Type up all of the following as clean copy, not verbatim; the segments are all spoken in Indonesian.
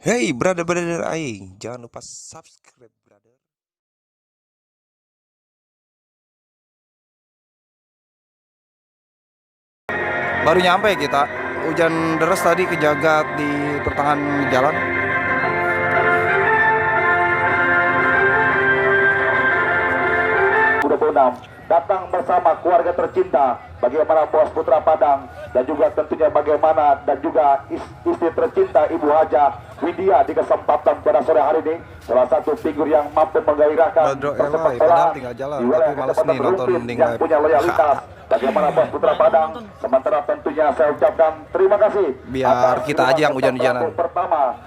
Hey brother-brother aing, jangan lupa subscribe brother. Baru nyampe kita. Hujan deras tadi kejagat di pertengahan jalan. Datang bersama keluarga tercinta, bagaimana Bos Putra Padang dan juga tentunya bagaimana dan juga istri tercinta Ibu Haja Widya di kesempatan pada sore hari ini, salah satu figur yang mampu menggairahkan Padahal tinggal jalan, tapi males nih nonton mending yang punya loyalitas. Bagaimana Bos Putra Padang, sementara tentunya saya ucapkan terima kasih. Biar kita aja yang hujan-hujanan. Pertama,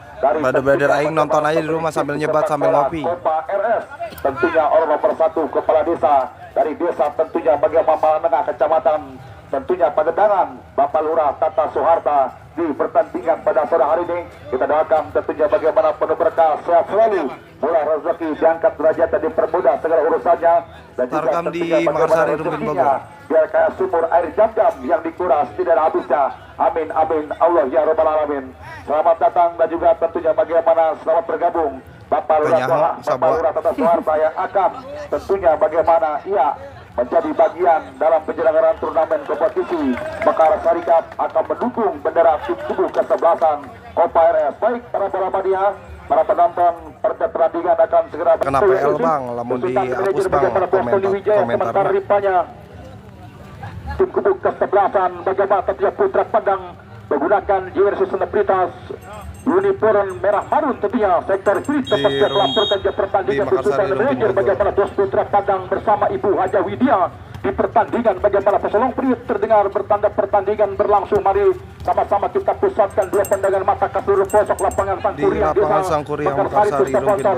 brother aing nonton aja di rumah sambil nyebat sambil ngopi. Kopa RS, tentunya orang nomor 1 kepala desa dari desa tentunya bagaimana Menengah Kecamatan tentunya Pagedangan, Bapak Lurah Tata Soeharta di pertandingan pada sore hari ini. Kita doakan tentunya bagaimana penuh berkah, sehat selalu, murah rezeki, diangkat derajat dan dipermudah segala urusannya, dan juga Tarkam di tentunya bagaimana Makassar, Rumpin rezekinya Bogor. biar kayak sumur air jam-jam yang dikuras tidak ada habisnya. Amin amin Allah ya rabbal alamin. Selamat datang dan juga tentunya bagaimana selamat bergabung Bapak Lurah Tata Soeharta yang akan tentunya bagaimana ia menjadi bagian dalam penyelenggaraan turnamen kompetisi Makassar Serikat akan mendukung bendera tim tubuh kesebelasan Kopa RS. Baik para media, para penonton, pertandingan akan segera Kenapa PL bang, lamun dihapus bang komentar. Ripanya tim kubu kesebelasan bagaimana tentunya Putra Padang menggunakan jersey selebritas uniform merah marun tentunya sektor kiri tempat melaporkan ke pertandingan tuntutan manajer bagaimana Bos Putra Padang bersama Ibu Haja Widya di pertandingan bagaimana pesolong priuk terdengar bertanda pertandingan berlangsung. Mari sama-sama kita pusatkan dua pandangan mata ke seluruh posok lapangan Sangkuriang Makassar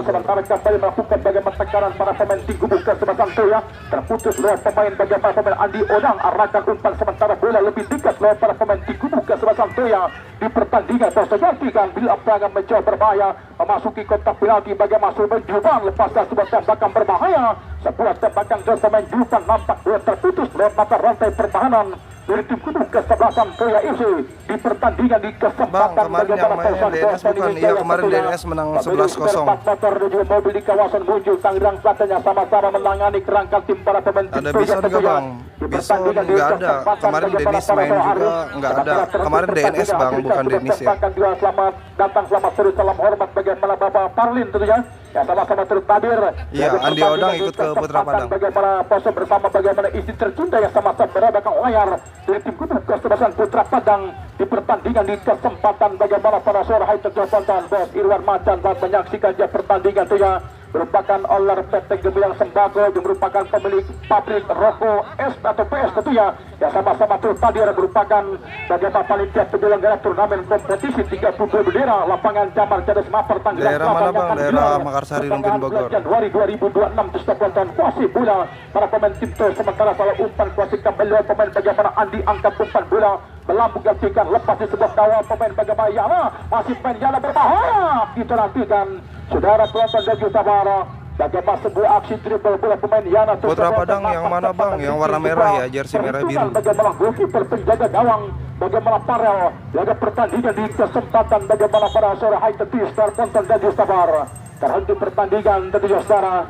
sementara kembali melakukan bagaimana tekanan para pemain tim kubu kesebelasan Toya terputus lewat pemain bagaimana pemain Andi Odang arahkan umpan sementara bola lebih dekat lewat para pemain tim kubu kesebelasan Toya di pertandingan tergantikan bila pelanggan mencoba berbahaya memasuki kotak penalti bagaimana Sulman Juban lepaskan sebuah tembakan berbahaya, sebuah tembakan ke pemain Juban nampak terputus lewat mata rantai pertahanan dari tim kubu kesebelasan Toya FC di pertandingan di kesempatan kemarin yang main DNS bukan? Iya kemarin DNS menang 11-0. Motor dan juga mobil di kawasan Muncul Tangerang Selatan yang sama-sama menangani kerangka tim para pemain tim ada Bison nggak bang? Bison nggak ada. Kemarin Dennis main juga nggak ada. Kemarin DNS bang, bukan Dennis ya. Selamat datang, selamat sore, salam hormat bagaimana Bapak Parlin tentunya. Ya sama-sama turut hadir. Iya, Andi Odang ikut ke Putra Padang. Bagaimana pose bersama bagaimana istri tercinta yang sama-sama berada di layar dari tim kubu kesebelasan Putra Padang di pertandingan di kesempatan bagaimana para sore hari terjatuhan Bos Irwan Macan dan menyaksikan pertandingan itu ya merupakan owner PT Gemilang Sembako yang merupakan pemilik pabrik rokok S atau PS tentunya yang sama-sama turut hadir merupakan bagaimana panitia penyelenggara turnamen kompetisi 32 bendera lapangan Jamal Cadas Maper Tangerang daerah mana bang? Daerah Makassar Rumpin Bogor. Januari 2026 disebutkan kuasi bola para pemain tim itu sementara salah umpan kuasi kembali pemain bagaimana Andi angkat umpan bola melambung gantikan lepas di sebuah kawal pemain bagaimana Yana masih main Yana berbahaya kita nantikan saudara penonton dan juga sabara bagaimana sebuah aksi dribble bola pemain Yana Putra Padang yang mana bang? Yang warna merah ya, jersey merah biru. Bagaimana goalkeeper penjaga gawang bagaimana Parel laga pertandingan di kesempatan bagaimana para sore hai tetis penonton dan juga sabara terhenti pertandingan tentunya saudara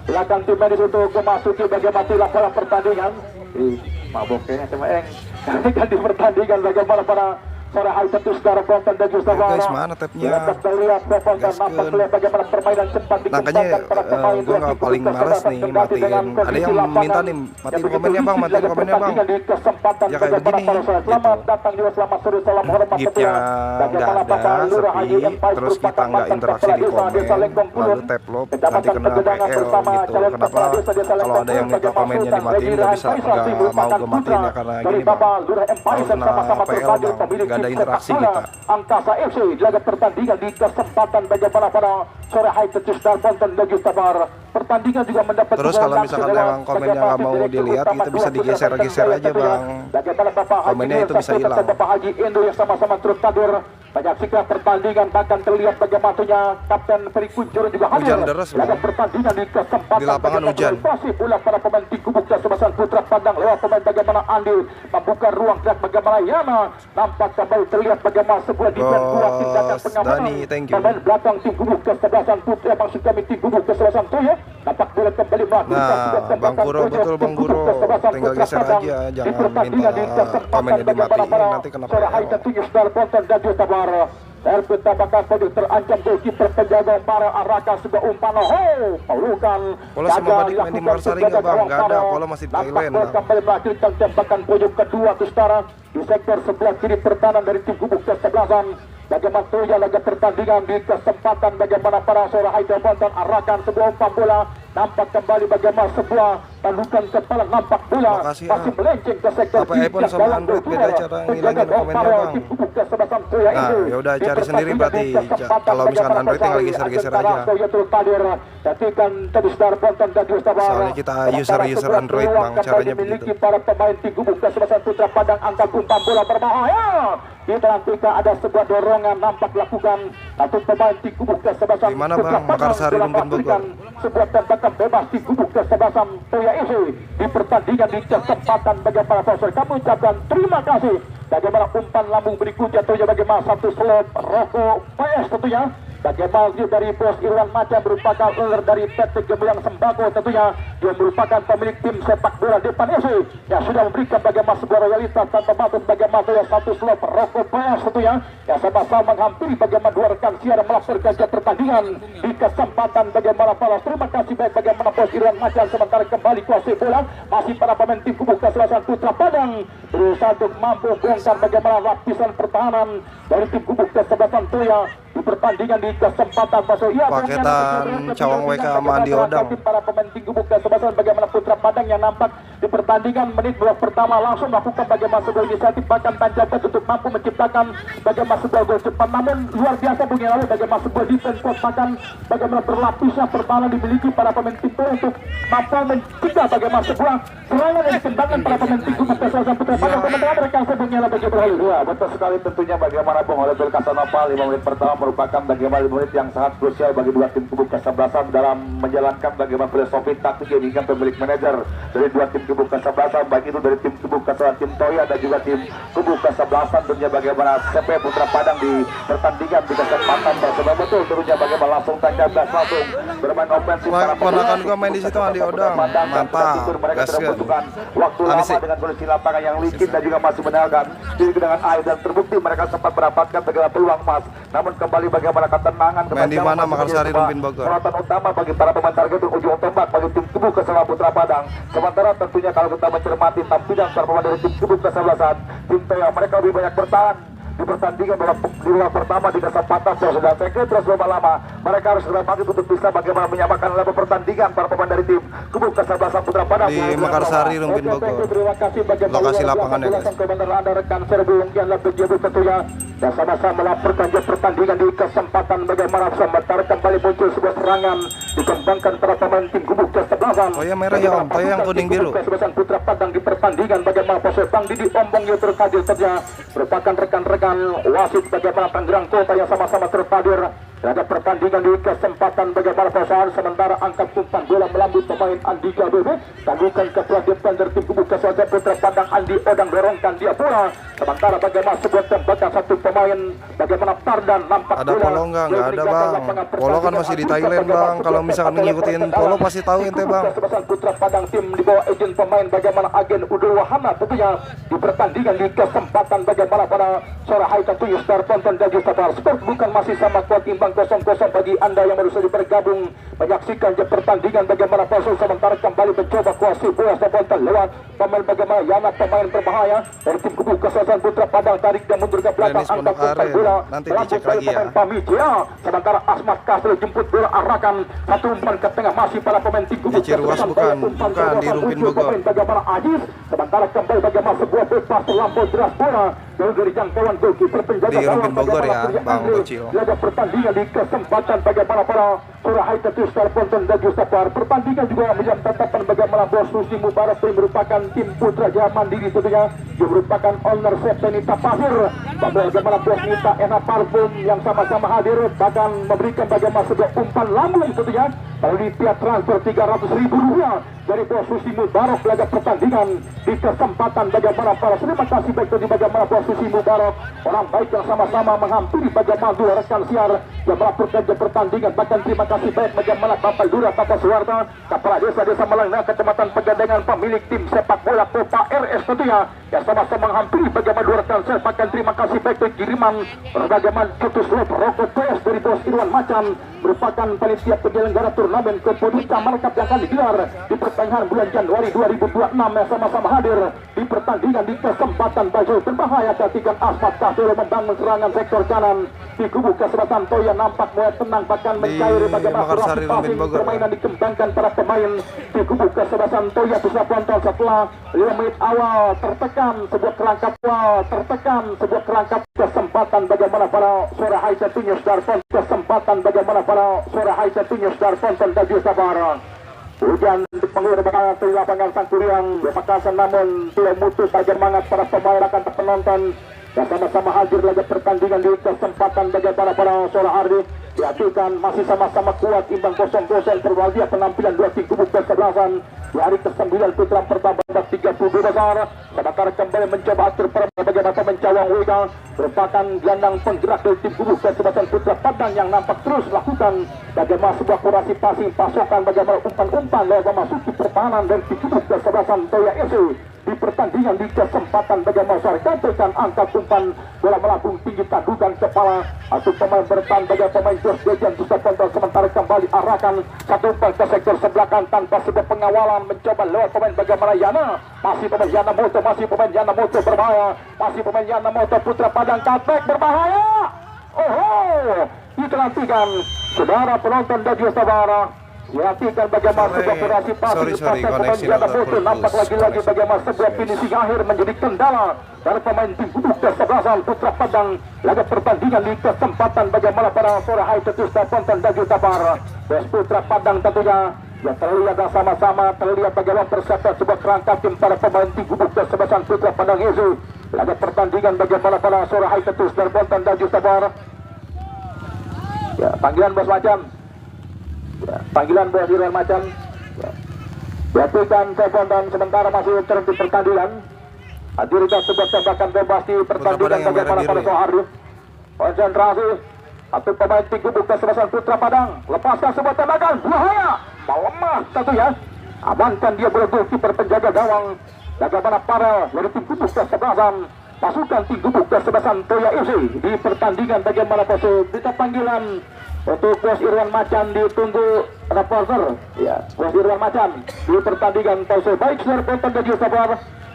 belakang tim medis untuk memasuki bagaimana laporan pertandingan maboknya sama kan di pertandingan bagaimana para sore hari tentu saudara penonton dan juga guys, mana tapnya? Terlihat penonton nampak terlihat bagaimana permainan cepat dikembangkan para pemain gue nggak paling males nih matiin. Ada yang minta nih matiin komennya bang, matiin komennya bang. Di kesempatan Ya kayak begini selamat datang juga selamat sore salam hormat gipnya nggak ada, sepi, terus kita nggak interaksi di komen, lalu tap lo nanti kena PL gitu. Kenapa kalau ada yang minta komennya dimatiin nggak bisa, nggak mau gue matiin ya karena gini bang, kalau kena PL bang nggak ada interaksi kita. Angkasa FC laga pertandingan di kesempatan bagaimana pada sore hari tetis dan penonton lagi sabar pertandingan juga mendapat Terus kalau misalkan emang komennya nggak mau dilihat, itu bisa digeser-geser aja bang. Komennya itu bisa hilang. Bapak Haji Endo yang sama-sama turut hadir menyaksikan pertandingan, bahkan terlihat bagaimananya Kapten Ferry Kuncur juga hadir. Hujan deras bang. Pertandingan di kesempatan di lapangan hujan. Masih pula para pemain tim Gubuk Kesebelasan Putra Padang lewat pemain bagaimana Andi membuka ruang gerak bagaimana Yana, nampak kembali terlihat bagaimana sebuah defense kuat tindakan pengamanan. Dani, thank you. Pemain belakang tim Gubuk Kesebelasan Putra maksud kami tim Gubuk Kesebelasan Toya nampak boleh kembali melakukan Nah, Bang Guro, betul Bang Guro, tinggal geser aja, jangan minta komennya dimatiin, nanti kena PL. Terpetabakan pojok terancam golkiper penjaga para arahkan sebuah umpan pelukan Pola sama Badik main di Marsari nggak bang? Nggak ada, Pola masih di Thailand bang. Kembali melakukan tembakan pojok kedua Tustara di sektor sebelah kiri pertahanan dari tim Gubuk Kesebelasan. Bagaimana Toya laga pertandingan di kesempatan bagaimana para Sora Haidar Bonton arahkan sebuah umpan bola, nampak kembali bagaimana sebuah tandukan kepala, nampak bola Makasih, masih melenceng ke sektor apa iPhone sama Android beda cara ngilangin komennya bang. Nah yaudah cari sendiri berarti. Kalau misalkan Android tinggal geser-geser aja. Soalnya kita user Android bang, caranya begitu. Para pemain tim Gubuk Kesebelasan Putra Padang angkat umpan bola berbahaya. Di dalam kita ada sebuah dorongan nampak lakukan satu pemain tim Gubuk Kesebelasan Di mana bang? Makassar Lumpin Bogor. Sebuah tembakan bebas tim Gubuk Kesebelasan Toya Isi di pertandingan di kesempatan bagaimana sponsor. Kami ucapkan terima kasih. Bagaimana umpan lambung berikutnya tentunya bagaimana satu slot Roko PS tentunya. Bagaimana dari Bos Irwan Maca merupakan owner dari PT Gemilang Sembako tentunya, dia merupakan pemilik tim sepak bola Depan FC yang sudah memberikan bagaimana sebuah royalitas tanpa batas bagaimana ya satu slot Roko PS tentunya yang sama-sama menghampiri bagaimana dua rekan siar melaporkan ke pertandingan di kesempatan bagaimana balas. Terima kasih baik bagaimana Bos Irwan Maca sementara kembali kuasai bola masih para pemain tim Gubuk Kesebelasan Putra Padang berusaha untuk mampu bongkar bagaimana lapisan pertahanan dari tim Gubuk Kesebelasan Toya di pertandingan di kesempatan masuk paketan cawang WK sama Andi Odang. Para pemain tim Gubuk Kesebelasan bagaimana Putra Padang yang nampak di pertandingan menit babak pertama langsung melakukan bagaimana sebuah inisiatif bahkan tanjakan untuk mampu menciptakan bagaimana sebuah gol cepat, namun luar biasa bunyi lalu bagaimana sebuah defense bahkan bagaimana berlapisnya pertahanan dimiliki para pemain tim untuk mampu mencegah bagaimana sebuah serangan yang dikembangkan para pemain tim Gubuk Kesebelasan Putra Padang. Sementara mereka sebelumnya bagi berhasil. Ya betul sekali tentunya bagaimana Bung oleh Kasanova 5 menit pertama merupakan bagaimana 5 menit yang sangat krusial bagi dua tim Gubuk Kesebelasan dalam menjalankan bagaimana filosofi taktik yang diinginkan pemilik manajer dari dua tim Gubuk Kesebelasan, baik itu dari tim Gubuk Kesebelasan tim Toya dan juga tim Gubuk Kesebelasan tentunya bagaimana CP Putra Padang di pertandingan di kesempatan tersebut betul tentunya bagaimana langsung tancap gas langsung bermain ofensif para ponakan gua main di situ Andi Odang, mantap gaskan. Waktu lama dengan kondisi lapangan yang licin dan juga masih menangkan diri dengan air dan terbukti mereka sempat mendapatkan bagaimana peluang emas, namun kembali bagaimana ketenangan main di mana Makassar Lumpin Bogor. Peralatan utama bagi para pemain target ujung tembak bagi tim Gubuk Kesebelasan Putra Padang. Sementara tentunya kalau kita mencermati tampilan para pemain dari tim Gubuk Kesebelasan tim Toya, mereka lebih banyak bertahan di pertandingan di babak pertama di kesempatan sudah sekali terus lama mereka harus bermain untuk bisa bagaimana menyamakan level pertandingan para pemain dari tim Gubuk Kesebelasan Putra Padang di Makassar Lumpin Bogor. Lokasi lapangan ya guys. Anda rekan serbu yang lebih jauh tentunya dan sama-sama melaporkan pertandingan di kesempatan bagaimana sementara kembali muncul sebuah serangan dikembangkan para pemain tim Gubuk Kesebelasan. Toya merah ya om, Toya yang kuning biru. Kesebelasan Putra Padang di pertandingan bagaimana pose Bang Didi Ombong yang terhadir saja merupakan rekan-rekan wasit bagaimana Tangerang Kota yang sama-sama terhadir. Ada pertandingan di kesempatan bagaimana pasangan sementara angkat umpan bola melambut pemain Andika BB tangguhkan ketua defender tim Gubuk Kesebelasan Putra Padang Andi Odang dorongkan dia bola sementara bagaimana sebuah tembakan satu pemain bagaimana Pardan nampak ada bola Polo nggak ada bang. Polo kan masih di Thailand bang, kalau misalkan ngikutin Polo pasti tahu ente bang. Kesebelasan Putra Padang tim di bawah izin pemain bagaimana agen Udul Wahana tentunya di pertandingan di kesempatan bagaimana pada sore hari tentunya Star Tonton dan Star Sport bukan masih sama kuat imbang 0-0 bagi Anda yang baru saja bergabung menyaksikan pertandingan bagaimana proses sementara kembali mencoba kuasai bola Star Tonton lewat pemain bagaimana Yana pemain berbahaya dari tim Gubuk Kesebelasan kesebelasan Putra Padang tarik dan mundur ke belakang Dennis Pondok angkat Aren. bola. Nanti Melambung dicek lagi ya. pemain Pamijaya. Sementara Asmat Kastel jemput bola arahkan satu umpan ke tengah masih para pemain tim gugus Di Ciruas bukan di Rumpin Bogor. Bagaimana Ajis sementara kembali bagaimana sebuah bebas terlampau deras bola dari jangkauan goalkeeper penjaga Di Rumpin Bogor ya, Bang Bocil. Laga pertandingan di kesempatan bagaimana para Surahai Tetus Tarponton dan Justapar. Pertandingan juga menjadi tatapan bagaimana Bos Susi Mubarak yang merupakan tim Putra Jaya Mandiri tentunya yang merupakan owner Septenita Pasir. Bagaimana Bos Nita Ena Parfum yang sama-sama hadir bahkan memberikan bagaimana sebuah umpan lambung tentunya melalui pihak transfer Rp300.000 dari Bos Susi Mubarak. Laga pertandingan di kesempatan bagaimana para terima kasih baik bagi bagaimana Bos Susi Mubarak orang baik yang sama-sama menghampiri bagaimana dua rekan siar yang melaporkan pertandingan. Bahkan terima kasih baik bagaimana Bapak Lurah Tata Suwarta Kepala Desa Malangna Kecamatan Pegandengan pemilik tim sepak bola Kota RS tentunya yang sama-sama menghampiri bagaimana dua rekan siar. Bahkan terima kasih baik bagi kiriman bagaimana Putus Lot Rokok PS dari Bos Irwan Macan merupakan panitia penyelenggara turnamen Komodita Malkap yang akan digelar di pertengahan bulan Januari 2026 yang sama-sama hadir di pertandingan di kesempatan baju berbahaya ketika Asmat Kastel membangun serangan sektor kanan di kubu kesebelasan Toya nampak mulai tenang bahkan mencair bagaimana Makassar, Rumpin Bogor. permainan dikembangkan para pemain di kubu kesebelasan Toya bisa penonton setelah 5 menit awal tertekan sebuah kerangkap kesempatan bagaimana para Surahai tentunya Darfon kesempatan bagaimana para Surahai tentunya Darfon dan Justapar. Hujan penghuni di lapangan Sangkuriang Makassar namun tidak mutus semangat para pemain akan penonton yang sama-sama hadir laga pertandingan di kesempatan bagaimana para Surahari diajukan masih sama-sama kuat imbang 0-0 berwajib penampilan dua tim kubu kesebelasan di hari ke-9 putra pertama 32 besar. Sementara kembali mencoba atur permainan bagaimana mencawang Wega merupakan gelandang penggerak dari tim kubu kesebelasan Putra Padang yang nampak terus melakukan bagaimana sebuah kurasi passing pasokan bagaimana umpan-umpan lewat memasuki pertahanan dan tim kubu kesebelasan Toya FC di pertandingan di kesempatan bagaimana saya katakan angka umpan bola melambung tinggi tandukan kepala atau pemain bertahan bagaimana pemain George Dejan bisa kontrol sementara kembali arahkan satu umpan ke sektor sebelah kanan tanpa sebuah pengawalan mencoba lewat pemain bagaimana Yana masih pemain Yana Moto berbahaya masih pemain Yana Moto Putra Padang cutback berbahaya. Diperhatikan saudara penonton dan Justapar diperhatikan bagaimana sebuah kurasi passing pemain Yana Moto nampak lagi-lagi bagaimana sebuah finishing akhir menjadi kendala dari pemain tim kubu kesebelasan Putra Padang. Laga pertandingan di kesempatan bagaimana para Surahai Tetus Tarponton dan Justapar. Bos Putra Padang tentunya yang terlihat sama-sama terlihat bagaimana persiapan sebuah kerangka tim para pemain tim kubu kesebelasan Putra Padang itu. Laga pertandingan bagaimana para Surahai Tetus Tarponton dan Justapar. Ya, panggilan Bos Macan. Ya, panggilan Bos Irwan Macan. Ya. Diaturkan Tarponton sementara masih terhenti pertandingan. Hadirkan sebuah tembakan bebas di pertandingan bagaimana pada Soehardi. Konsentrasi atau pemain tim kubu kesebelasan Putra Padang lepaskan sebuah tembakan bahaya melemah tentunya amankan dia bergolkiper penjaga gawang bagaimana para dari tim kubu kesebelasan pasukan tim kubu kesebelasan Toya FC di pertandingan bagaimana posisi kita panggilan untuk Bos Irwan Macan ditunggu reporter ya Bos Irwan Macan di pertandingan posisi baik saudara penonton dan Justapar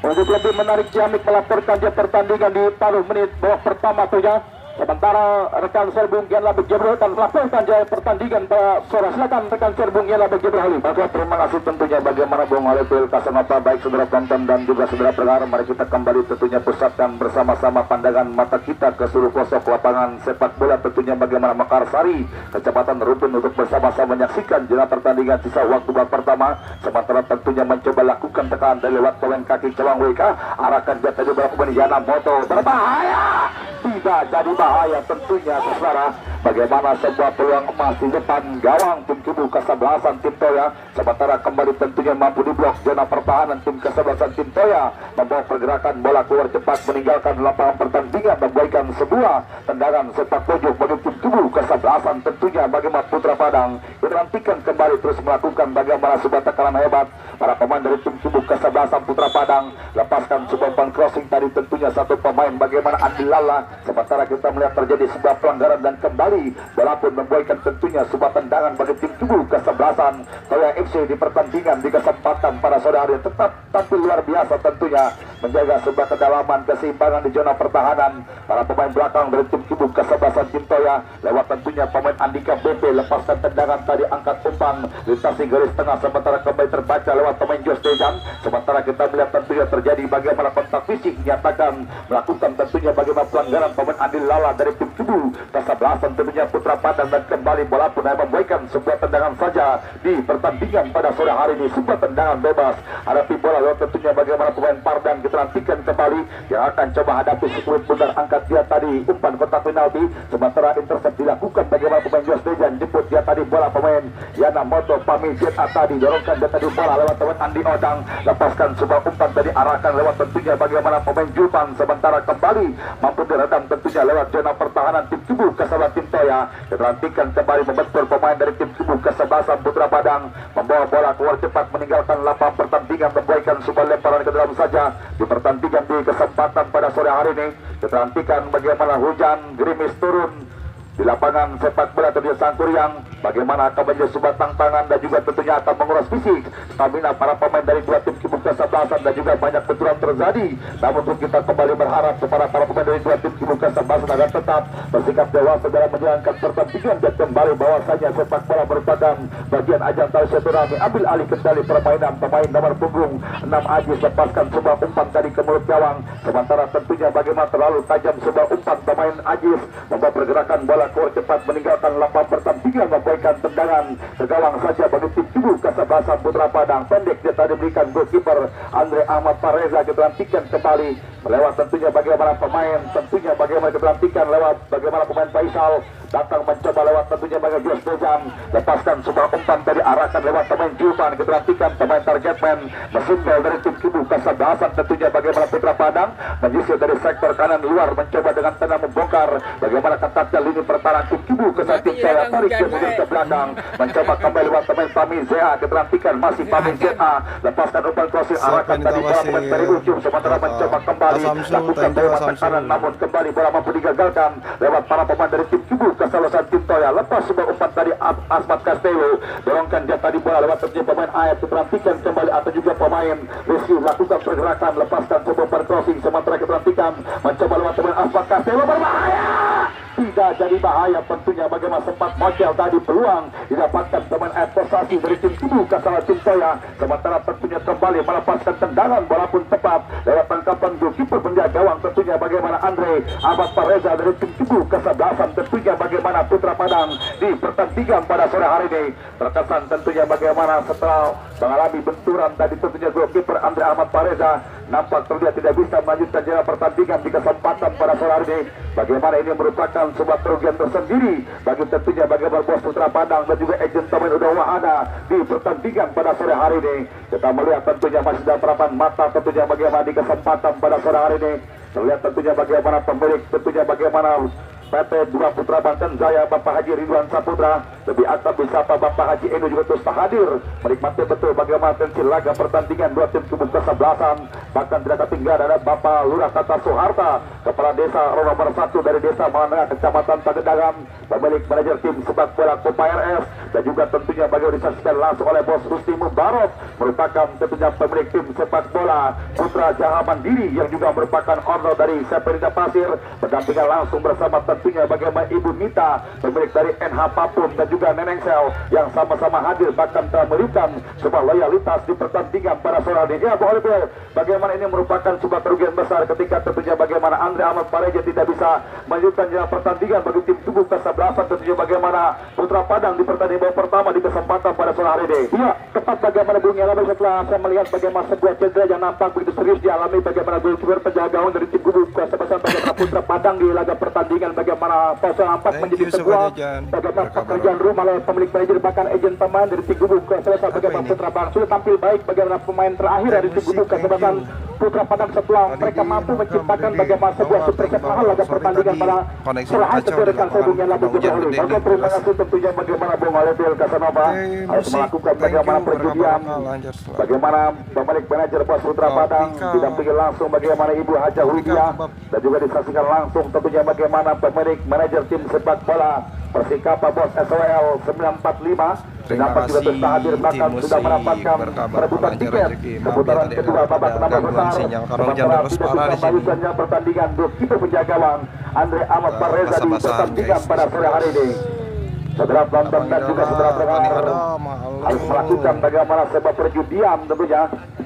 untuk lebih menarik Jamik melaporkan dia pertandingan di paruh menit babak pertama tentunya. Sementara rekan Serbung Gianla Begibril akan melaporkan jaya pertandingan Sora. Silakan rekan Serbung Gianla Begibril. Baiklah, terima kasih tentunya bagaimana Bung Alipil Kasamata baik saudara penonton dan juga saudara pendengar. Mari kita kembali tentunya pusatkan bersama-sama pandangan mata kita ke seluruh pelosok lapangan sepak bola tentunya bagaimana Mekarsari Kecamatan Rumpin untuk bersama-sama menyaksikan jalannya pertandingan sisa waktu babak pertama. Sementara tentunya mencoba lakukan tekanan dari lewat pemain kaki Cawang WK arahkan jatah di belakang pemain Yana Moto berbahaya tidak jadi bahaya tentunya saudara. Bagaimana sebuah peluang emas di depan gawang tim kubu kesebelasan tim Toya. Sementara kembali tentunya mampu diblok zona pertahanan tim kesebelasan tim Toya membawa pergerakan bola keluar cepat meninggalkan lapangan pertandingan memberikan sebuah tendangan sepak pojok bagi tim kubu kesebelasan tentunya bagaimana Putra Padang dinantikan kembali terus melakukan bagaimana sebuah tekanan hebat para pemain dari tim kubu kesebelasan Putra Padang lepaskan sebuah umpan crossing tadi tentunya satu pemain bagaimana Andi Lala. Sementara kita melihat terjadi sebuah pelanggaran dan kembali bola pun membuahkan tentunya sebuah tendangan bagi tim kubu kesebelasan Toya FC di pertandingan di kesempatan para saudara tetap tampil luar biasa tentunya menjaga sebuah kedalaman keseimbangan di zona pertahanan. Para pemain belakang dari tim Kubu kesebelasan tim Toya lewat tentunya pemain Andika BP, lepaskan tendangan tadi, angkat umpan lintasi garis tengah, sementara kembali terbaca lewat pemain Jos Dejan. Sementara kita melihat tentunya terjadi bagaimana kontak fisik, nyatakan melakukan tentunya bagaimana pelanggaran pemain Andi Lala dari tim Kubu kesebelasan tentunya Putra Padang, dan kembali bola pun hanya memberikan sebuah tendangan saja di pertandingan pada sore hari ini. Sebuah tendangan bebas hadapi bola lewat tentunya bagaimana pemain Pardang, kita nantikan kembali yang akan coba hadapi sekuit pundar, angkat dia tadi umpan kotak penalti, sementara intercept dilakukan bagaimana pemain Jos Dejan, jemput dia tadi bola pemain Yana Moto Pami ZA tadi, dorongkan dia tadi bola lewat pemain Andi Odang, lepaskan sebuah umpan tadi, arahkan lewat tentunya bagaimana pemain Julpan, sementara kembali mampu diredam tentunya lewat zona pertahanan tim Kubu kesebelasan tim Toya. Kita nantikan kembali membentur pemain dari tim Kubu kesebelasan Putra Padang, membawa bola keluar cepat meninggalkan lapangan pertandingan, memberikan sebuah lemparan ke dalam saja di pertandingan di kesempatan pada sore hari ini. Kita nantikan bagaimana hujan gerimis turun di lapangan sepak bola terjadi Sangkuriang, bagaimana akan menjadi sebuah tantangan dan juga tentunya akan menguras fisik stamina para pemain dari dua tim Kubu kesebelasan, dan juga banyak benturan terjadi. Namun kita kembali berharap kepada para pemain dari dua tim Kubu kesebelasan agar tetap bersikap dewasa dalam menjalankan pertandingan, dan kembali bahwasanya sepak bola merupakan bagian ajang tali silaturahmi. Ambil alih kendali permainan pemain nomor punggung 6 Ajis, lepaskan sebuah umpan tadi ke mulut gawang, sementara tentunya bagaimana terlalu tajam sebuah umpan pemain Ajis, membuat pergerakan bola keluar cepat meninggalkan lapangan pertandingan, memberikan tendangan ke gawang saja bagi tim Kubu kesebelasan Putra Padang. Pendek dia tadi berikan goalkeeper Andre Ahmad Pareza. Kita nantikan kembali melewat tentunya bagaimana pemain, tentunya bagaimana kita nantikan lewat bagaimana pemain Faisal datang mencoba lewat tentunya bagi Jos Dejan, lepaskan sebuah umpan tadi, arahkan lewat pemain Julpan. Kita nantikan pemain target man mesin gol dari tim Kubu kesebelasan tentunya bagaimana Putra Padang menyisir dari sektor kanan luar, mencoba dengan tenang membongkar bagaimana ketatnya lini pertahanan tim Kubu kesebelasan tim Toya, tarik kemudian ke belakang, mencoba kembali lewat pemain Pami ZA. Kita nantikan masih Pami ZA, lepaskan umpan crossing, arahkan tadi bola pemain dari ujung, sementara mencoba kembali lakukan bola tekanan, namun kembali bola mampu digagalkan lewat para pemain dari tim Kubu kesebelasan tim Toya. Lepas sebuah umpan tadi Asmat Castello, dorongkan dia tadi bola lewat tentunya pemain Ayat, kita nantikan kembali atau juga pemain Rizky lakukan pergerakan, lepaskan sebuah umpan crossing, sementara kita nantikan mencoba lewat pemain Asmat Castello, berbahaya, tidak jadi bahaya tentunya bagaimana sempat Mocel tadi, peluang didapatkan pemain adversasi dari tim Kubu kesebelasan tim Toya, sementara tentunya kembali melepaskan tendangan, bola pun tepat lewat tangkapan goalkeeper penjaga gawang tentunya bagaimana Andre Ahmad Pareza dari tim Kubu kesebelasan. Tentunya bagaimana Putra Padang di pertandingan pada sore hari ini terkesan tentunya bagaimana setelah mengalami benturan tadi tentunya goalkeeper Andre Ahmad Pareza nampak terlihat tidak bisa melanjutkan jalan pertandingan di kesempatan pada sore hari ini. Bagaimana ini merupakan sebuah kerugian tersendiri bagi tentunya bagaimana bos Putra Padang dan juga ejen pemain udah wahana di pertandingan pada sore hari ini. Kita melihat tentunya masih ada harapan mata tentunya bagaimana di kesempatan pada sore hari ini. Terlihat tentunya bagaimana pemilik, tentunya bagaimana PT Dua Putra Banten Jaya Bapak Haji Ridwan Saputra, lebih akrab disapa Bapak Haji Eno juga terus hadir menikmati betul bagaimana tensi laga pertandingan dua tim Kubu kesebelasan. Bahkan tidak ketinggalan ada Bapak Lurah Tata Soeharta, Kepala Desa nomor 1 dari Desa Manengah Kecamatan Pagedangan, pemilik manajer tim sepak bola Kopa RS, dan juga tentunya bagaimana disaksikan langsung oleh Bos Rusti Mubarok, merupakan tentunya pemilik tim sepak bola Putra Jaha Mandiri yang juga merupakan owner dari Seperinda Pasir, berdampingan langsung bersama tentunya bagaimana Ibu Mita, pemilik dari NH Papun, dan juga Neneng Sel yang sama-sama hadir, bahkan telah memberikan sebuah loyalitas di pertandingan pada sore hari ini. Ya, Bu Oliver, bagaimana ini merupakan sebuah kerugian besar ketika tentunya bagaimana Andre Ahmad Pareza tidak bisa melanjutkan jalan pertandingan bagi tim Kubu kesebelasan. Tentunya bagaimana Putra Padang di pertandingan pertama di kesempatan pada sore hari ini. Ya, tepat bagaimana Bung Yalami setelah saya melihat bagaimana sebuah cedera yang nampak begitu serius dialami bagaimana goalkeeper penjaga gawang dari tim Kubu kesebelasan bagaimana Putra Padang di laga pertandingan, bagaimana pasal 4 menjadi sebuah bagaimana pekerjaan rumah oleh pemilik manajer bahkan ejen pemain dari tim Kubu kesebelasan bagaimana Putra Padang sudah tampil baik bagaimana pemain terakhir dari tim Kubu kesebelasan Putra Padang setelah mereka mampu menciptakan bagaimana sebuah super set mahal laga pertandingan pada serahan sesuai dengan sebelumnya lalu Oke, terima kasih tentunya bagaimana Bung Oliver Casanova harus melakukan bagaimana perjudian, bagaimana pemilik manajer Bos Putra Padang didampingi langsung bagaimana Ibu Haja Widya, dan juga disaksikan langsung tentunya bagaimana pemilik manajer tim sepak bola Persikapa Bos SWL 945. Terima Dapat juga kasih bisa hadir bahkan Tim sudah Musik mendapatkan berkabar perebutan lancar tiket rezeki. Maaf ya putaran tadi kedua babak ada 16 gangguan besar. sinyal karena hujan Sementara deras tidak parah di bisa sini. melanjutkannya pertandingan kiper penjaga gawang Andre Ahmad Pareza di Basah-basahan, pertandingan guys. pada sore hari ini. Saudara penonton dan juga saudara pendengar harus melakukan bagaimana sebuah perjudian tentunya.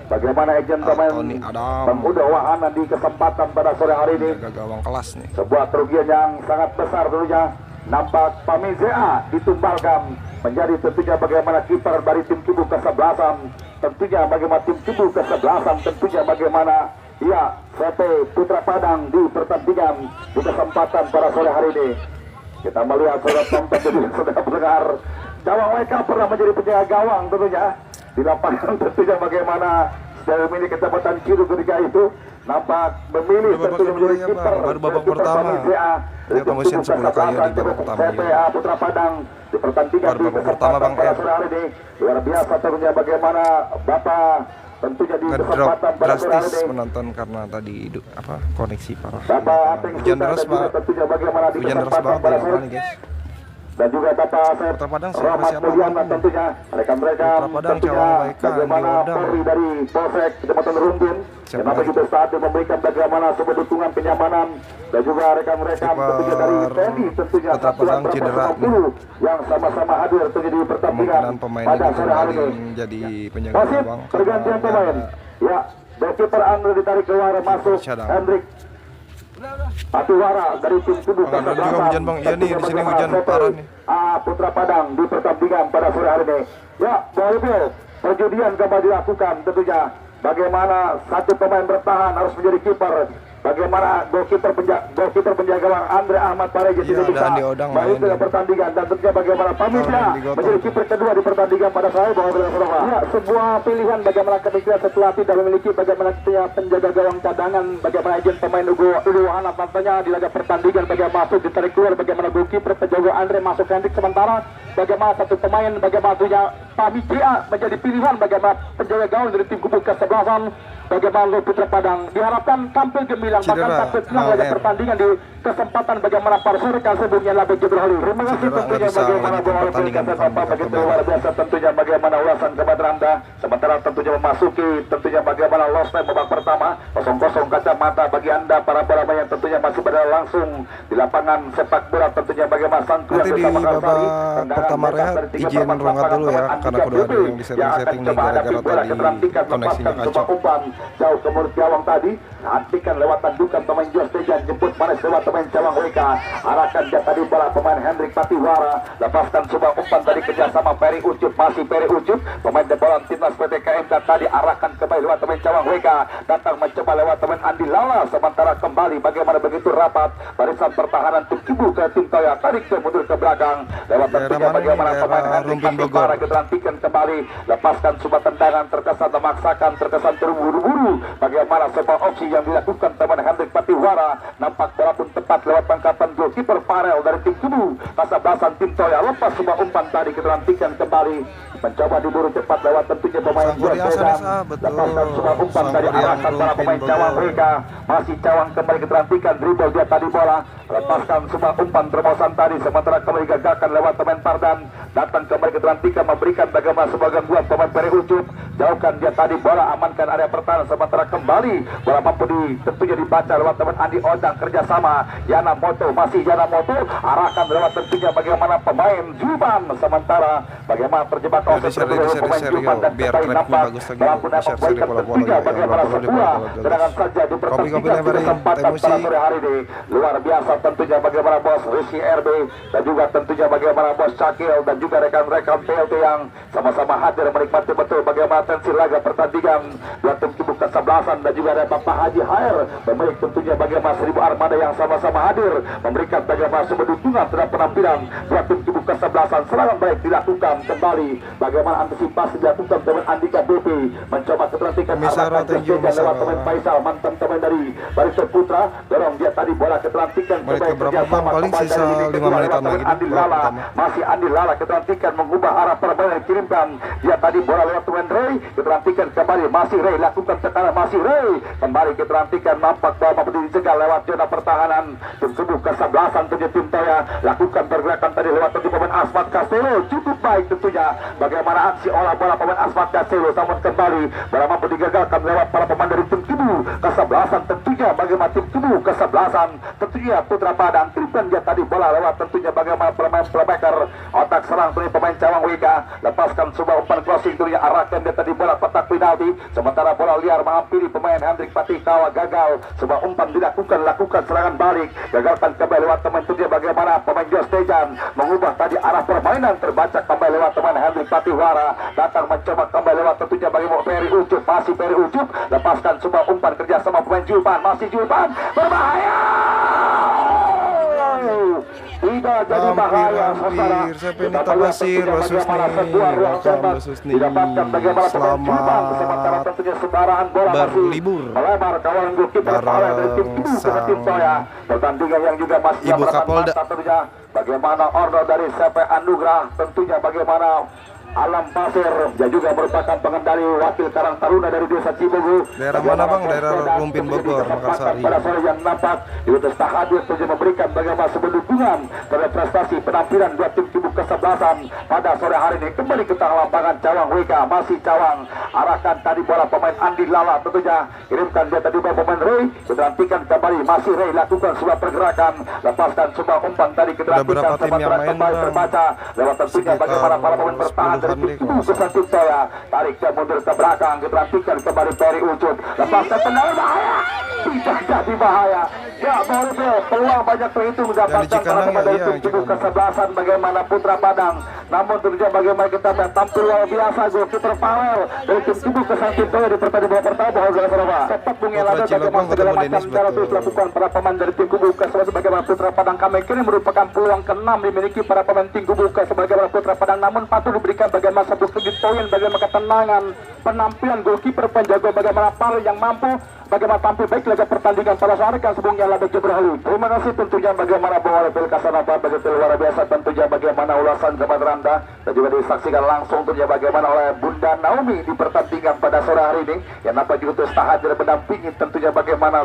Bagaimana agent pemain Tony Adam pemuda wahana di kesempatan pada sore hari ini. jaga gawang kelas nih. Sebuah kerugian yang sangat besar tentunya. Nampak Pamizea ditumbalkan menjadi tentunya bagaimana kiper dari tim kubu kesebelasan. Tentunya bagaimana tim kubu kesebelasan. Tentunya bagaimana CP Putra Padang di pertandingan di kesempatan pada sore hari ini. Kita melihat saudara tonton jadi sudah mendengar Cawang WK pernah menjadi penjaga gawang tentunya di lapangan. Tentunya bagaimana dari milik kecamatan Ciru ketika itu nampak memilih tentunya menjadi kiper baru babak pertama. Ternyata mesin 10 kayu di babak pertama. CPA Putra Padang di pertandingan Baru babak pertama Bang pada R. sore hari ini. Luar biasa tentunya bagaimana Bapak tentunya di Ngedrop kesempatan pada sore hari drastis ini. menonton karena tadi koneksi parah. Bapak Ateng Hujan Suta deras dan juga Pak. tentunya bagaimana di Hujan deras kesempatan banget pada di sore lapangan nih guys. dan juga Bapak Asep Putra Padang sih, Rahmat kasihan Mulyana banget. tentunya rekan-rekan Putra Padang, tentunya Cawang WK, bagaimana Andi Odang. Polri dari Polsek Kecamatan Rumbin Siapa kenapa lagi? juga saat memberikan bagaimana sebuah dukungan kenyamanan dan juga rekan-rekan Kiper tentunya dari TNI tentunya Putra Padang Satuan cedera 150 yang sama-sama hadir tentunya di pertandingan Kemungkinan pemain pada itu sore hari kembali ini. menjadi penjaga Wasit gawang. pergantian karena pemain. Ya, goalkeeper Andre ditarik keluar masuk Cadang. Hendrik Atuwara dari tim kubu Bang, ada juga hujan, Bang. Iya nih, di sini hujan parah nih. Putra Padang di pertandingan pada sore hari ini. Ya, Bolivia, perjudian kembali dilakukan tentunya. Bagaimana satu pemain bertahan harus menjadi kiper. Bagaimana goalkeeper penjaga gawang Andre Ahmad Pareza Iya, tidak ada bisa Andi Odang balik main ke nih. pertandingan dan tentunya bagaimana Pamizea yang digotong. menjadi kiper kedua di pertandingan pada saya bahwa ya, sebuah pilihan bagaimana ketika setelah tidak memiliki bagaimana penjaga gawang cadangan, bagaimana agen pemain Ugo Wahana tentunya di laga pertandingan bagaimana masuk ditarik keluar, bagaimana goalkeeper penjaga Andre masuk Hendrik sementara bagaimana satu pemain bagaimana tentunya Pamizea menjadi pilihan bagaimana penjaga gawang dari tim kubu kesebelasan. Bagaimana Putra Padang diharapkan tampil gemilang bahkan Cedera, tampil senang laga Bang R. pertandingan di kesempatan bagaimana para rekan sebelumnya Labek Jibril. Terima kasih Cedera, tentunya nggak bisa bagaimana lanjutin bola pertandingan Bapak Bang, begitu Bang. luar biasa tentunya bagaimana ulasan kepada Anda sementara tentunya memasuki tentunya bagaimana lost time babak pertama 0-0 kacamata bagi Anda para bola yang tentunya masih berada langsung di lapangan sepak bola tentunya bagaimana Sangkuan Nanti di bersama babak Kalsari tendangan pertama bebas rehat dari tiga izin perempat berangkat lapangan dulu ya, teman karena Andika kudu ada Bebe yang di yang akan setting-setting nih coba hadapi gara-gara bola tadi keberhentikan koneksinya lepaskan kacau. sebuah umpan jauh ke mulut gawang tadi hatikan lewat tandukan pemain Jos Tejan jemput manis lewat pemain Cawang WK arahkan dia tadi bola pemain Hendrik Patiwara lepaskan sebuah umpan tadi kerjasama Peri Ucup masih Peri Ucup pemain jebolan timnas PT KMK tadi arahkan kembali lewat pemain Cawang WK datang mencoba lewat pemain Andi Lala sementara kembali bagaimana begitu rapat barisan pertahanan tim kubu ke tim Toya tarik ke mundur ke belakang lewat Daerah tentunya mana nih? bagaimana Daerah pemain Hendrik Rumpin Bogor. Patiwara keterantikan kembali lepaskan sebuah tendangan terkesan memaksakan terkesan terburu-buru bagaimana sebuah opsi yang dilakukan teman Hendrik Patiwara nampak bola pun tepat lewat tangkapan goalkeeper Farel dari tim kubu Kasablasan tim Toya lepas sebuah umpan tadi keterantikan kembali mencoba diburu cepat lewat tentunya pemain Sangguri Jos Hasan Medan SA, betul. lepaskan sebuah umpan dari Sangguri arahkan para Rumpin pemain Bogor. Cawang WK masih Cawang kembali keterantikan dribble dia tadi bola lepaskan sebuah umpan terobosan tadi sementara kembali gagalkan lewat pemain Pardan datang kembali keterantikan memberikan bagaimana sebuah gangguan pemain Peri Ucup jauhkan dia tadi bola amankan area pertahanan sementara kembali bola mampu tentunya dibaca lewat teman Andi Odang kerjasama Yana Moto masih Yana Moto arahkan lewat tentunya bagaimana pemain Juban sementara bagaimana terjebak Ya, offset di-share, terhadap di-share, pemain di-share, Juban yo. dan Biar kembali klipnya nampak bagus lagi. mampu dapat Di-share, baikan bola-bola tentunya lagi, bagaimana bola-bola, sebuah bola-bola. serangan saja di Kopi-kopi pertandingan di lebarin, kesempatan Teh Musi. pada sore hari ini luar biasa tentunya bagaimana bos Rizky RB dan juga tentunya bagaimana bos Cakil dan juga rekan-rekan PLT yang sama-sama hadir menikmati betul bagaimana tensi laga pertandingan dua tim kubu kesebelasan dan juga ada Bapak Haji HR pemilik tentunya bagaimana 1000 armada yang sama-sama hadir memberikan bagaimana sebuah dukungan terhadap penampilan dua tim kubu kesebelasan serangan baik dilakukan kembali bagaimana antisipasi dilakukan teman Andika BP mencoba keterhentikan Misara, arahkan thank you, Jos Tejan lewat Misara. pemain Faisal mantan pemain dari Barisan Putra dorong dia tadi bola keterhentikan Menit keberapa, Bang? Paling sisa 5 menitan lagi nih, Andi babak Lala pertama. masih Andi Lala keterhentikan mengubah arah permainan yang dikirimkan dia tadi bola lewat pemain Ray keterhentikan kembali masih Ray lakukan tekanan masih Ray kembali keterhentikan nampak bola mampu dicegah lewat zona pertahanan tim kubu kesebelasan tentunya tim Toya lakukan pergerakan tadi lewat tentu pemain Asmat Castelo cukup baik tentunya bagaimana aksi olah bola pemain Asmat Castelo namun kembali bola mampu digagalkan lewat para pemain dari tim kubu kesebelasan tentunya bagaimana tim kubu kesebelasan tentunya Putra Padang tripan dia tadi bola lewat tentunya bagaimana pemain playmaker otak serang tentunya pemain Cawang Wika lepaskan sebuah umpan crossing tentunya arahkan dia tadi bola kotak penalti sementara bola liar menghampiri pemain Hendrik Patikawa gagal sebuah umpan dilakukan lakukan serangan balik gagalkan kembali lewat teman tentunya bagaimana pemain Jos Tejan mengubah tadi arah permainan terbaca kembali lewat teman Hendrik Patiwara datang mencoba kembali lewat tentunya bagaimana Peri Ucup masih Peri Ucup lepaskan sebuah umpan kerja sama pemain Julpan masih Julpan berbahaya tidak jadi bahaya saudara. Sepinita Basir Wasusni selamat berlibur pertandingan yang juga masih Ibu Kapolda. Bagaimana order dari CP Anugrah tentunya bagaimana Alam Pasir yang juga merupakan pengendali wakil Karang Taruna dari Desa Cibogo. Daerah mana bang? Daerah Lumpin Bogor, Makassari. Pada sore yang nampak itu tak hadir saja memberikan bagaimana sebuah dukungan terhadap prestasi penampilan dua tim kubu kesebelasan pada sore hari ini. Kembali ke tengah lapangan Cawang WK masih Cawang arahkan tadi bola pemain Andi Lala tentunya kirimkan dia tadi bola pemain Ray keterantikan kembali masih Ray lakukan sebuah pergerakan lepaskan sebuah umpan tadi keterantikan sementara kembali terbaca lewat tentunya bagaimana para pemain bertahan dari tim kubu kesatuan Toya tarik dan mundur ke belakang keterantikan kembali Peri Ucup lepaskan tendangan bahaya tidak jadi bahaya ya boleh peluang banyak terhitung mendapatkan para pemain dari tim kubu kesebelasan bagaimana Putra Padang namun tentunya bagaimana kita tampil luar biasa goalkeeper Powell dari tim kubu kesatuan Toya di pertandingan pertama bahwa sepak bungelada bagaimana segala macam cara terus dilakukan para pemain dari tim kubu kesebelasan bagaimana Putra Padang kami kini merupakan peluang ke-6 dimiliki para pemain tim kubu kesebelasan Putra Padang namun patut diberikan bagaimana sebuah kredit poin bagaimana ketenangan penampilan goalkeeper penjaga bagaimana Paul yang mampu bagaimana tampil baik laga pertandingan pada sore kan sebelumnya Lada Jebrahli. Terima kasih tentunya bagaimana Bung Oleh Kasanapa begitu luar biasa tentunya bagaimana ulasan kepada Anda dan juga disaksikan langsung tentunya bagaimana oleh Bunda Naomi di pertandingan pada sore hari ini yang nampak juga terus hadir mendampingi tentunya bagaimana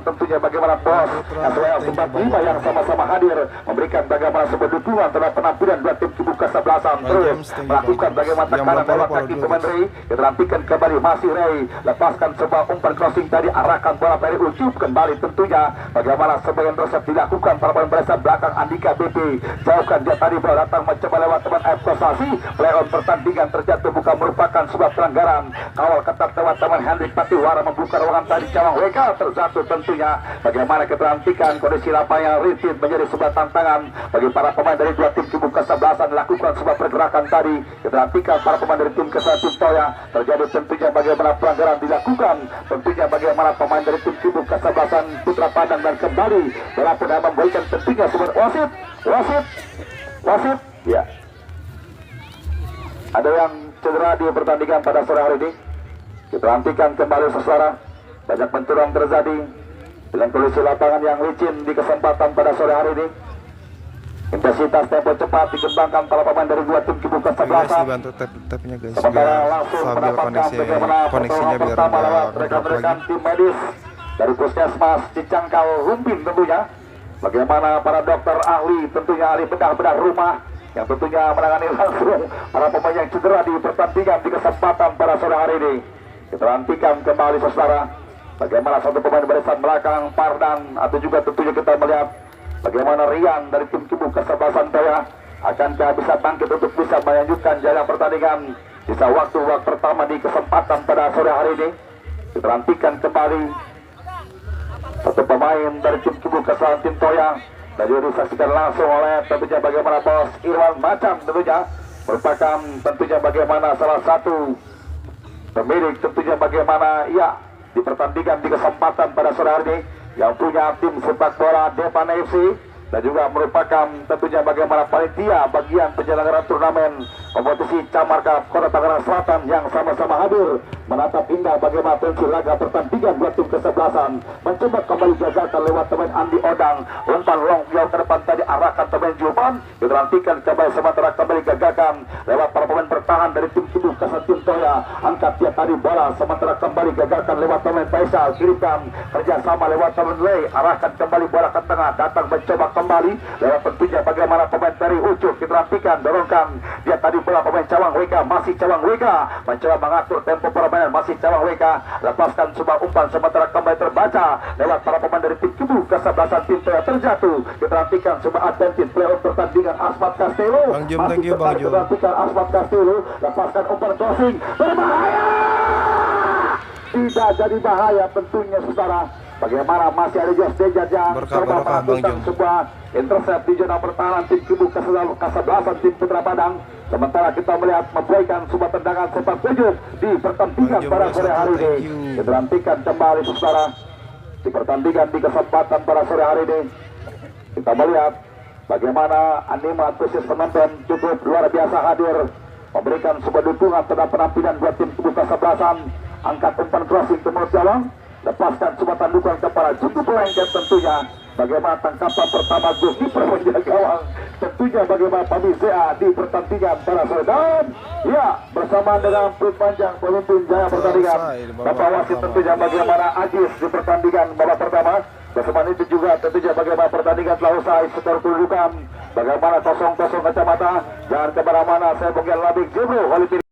tentunya bagaimana bos SWL 45 yang sama-sama hadir memberikan bagaimana sebuah dukungan terhadap penampilan dua tim kubu kesebelasan terus melakukan bagaimana tekanan lewat kaki pemain Ray keterampikan kembali masih Ray lepaskan sebuah umpan crossing tadi arahkan bola Peri Ucup kembali tentunya bagaimana sebagian resep dilakukan para pemain berasa belakang Andika BP jauhkan dia tadi bola datang mencoba lewat teman F Kosasi play on pertandingan terjatuh bukan merupakan sebuah pelanggaran kawal ketat lewat teman Hendrik Patiwara membuka ruangan tadi Cawang WK terjatuh tentunya bagaimana keterantikan kondisi lapangan ritid menjadi sebuah tantangan bagi para pemain dari dua tim kubu kesebelasan melakukan sebuah pergerakan tadi keterantikan para pemain dari tim kesebelasan Toya terjadi tentunya bagaimana pelanggaran dilakukan tentunya bagaimana pemain dari tim kubu kesebelasan Putra Padang dan kembali bola pernah memberikan tentunya sebuah wasit ya ada yang cedera di pertandingan pada sore hari ini diterantikan kembali saudara banyak benturan terjadi dengan kondisi lapangan yang licin di kesempatan pada sore hari ini intensitas tempo cepat dikembangkan para pemain dari dua tim kubu kesebelasan dibantu tap-tapnya guys sementara biar langsung stabil mendapatkan bagaimana koneksinya biar pertama lewat nggak rekan-rekan tim medis dari Puskesmas Cicangkal Rumpin tentunya bagaimana para dokter ahli tentunya ahli bedah rumah yang tentunya menangani langsung para pemain yang cedera di pertandingan di kesempatan pada sore hari ini diterantikan kembali saudara bagaimana satu pemain barisan belakang Pardan atau juga tentunya kita melihat bagaimana Rian dari tim kubu kesebelasan Toya akankah bisa bangkit untuk bisa melanjutkan jalan pertandingan bisa waktu pertama di kesempatan pada sore hari ini diterantikan kembali satu pemain dari tim kubu kesebelasan tim Toya dan juga disaksikan langsung oleh tentunya bagaimana bos Irwan Macam tentunya merupakan tentunya bagaimana salah satu pemilik tentunya bagaimana ya di pertandingan di kesempatan pada sore hari ini yang punya tim sepak bola Depan FC dan juga merupakan tentunya bagaimana panitia bagian penyelenggaraan turnamen kompetisi Camarga Kota Tangerang Selatan yang sama-sama hadir menatap indah bagaimana tensi laga pertandingan dua tim kesebelasan mencoba kembali gagalkan lewat teman Andi Odang, umpan long jauh ke depan tadi arahkan teman Juman dilantikan kembali sementara kembali gagalkan lewat para pemain bertahan dari tim tubuh Kasatin Toya, angkat dia tadi bola sementara kembali gagalkan lewat teman Faisal, kirimkan kerjasama lewat teman Lei, arahkan kembali bola ke tengah, datang mencoba kembali lewat tentunya bagaimana pemain dari Ucup diperhatikan, dorongkan dia tadi bola pemain Cawang WK, masih Cawang WK mencoba mengatur tempo permainan, masih Cawang WK lepaskan sebuah umpan sementara kembali terbaca lewat para pemain dari tim tubuh kesebelasan tim Toya terjatuh, diperhatikan sebuah advantage playoff pertandingan Asmat Castello, Bang Jum, thank you Bang Jum. diperhatikan Asmat Castello, lepaskan umpan crossing berbahaya, tidak jadi bahaya tentunya saudara. Bagaimana masih ada Jos Dejat yang Berkah Bang Jum. sebuah intercept di zona pertahanan tim kubu kesebelasan tim Putra Padang. Sementara kita melihat memberikan sebuah tendangan sepak tujuh di pertandingan Bang Jum, pada sore hari ini. thank you. Kita nantikan kembali saudara di pertandingan di kesempatan pada sore hari ini. Kita melihat bagaimana anima antusias penonton cukup luar biasa hadir memberikan sebuah dukungan terhadap penampilan dua tim kubu kesebelasan. Angkat umpan crossing ke mulut gawang, lepaskan sebuah tandukan kepala cukup lengket tentunya. Bagaimana tangkapan pertama goalkeeper penjaga gawang, tentunya bagaimana Pamisea di pertandingan para sore. Dan ya bersama dengan peluit panjang pemimpin jaya pertandingan Bapak wasit tentunya bagaimana Ajis di pertandingan babak pertama. Bersama itu juga tentunya bagaimana pertandingan telah usai skor kedudukan bagaimana 0-0 kacamata. Jangan kemana-mana, saya Bongel Labik Jebro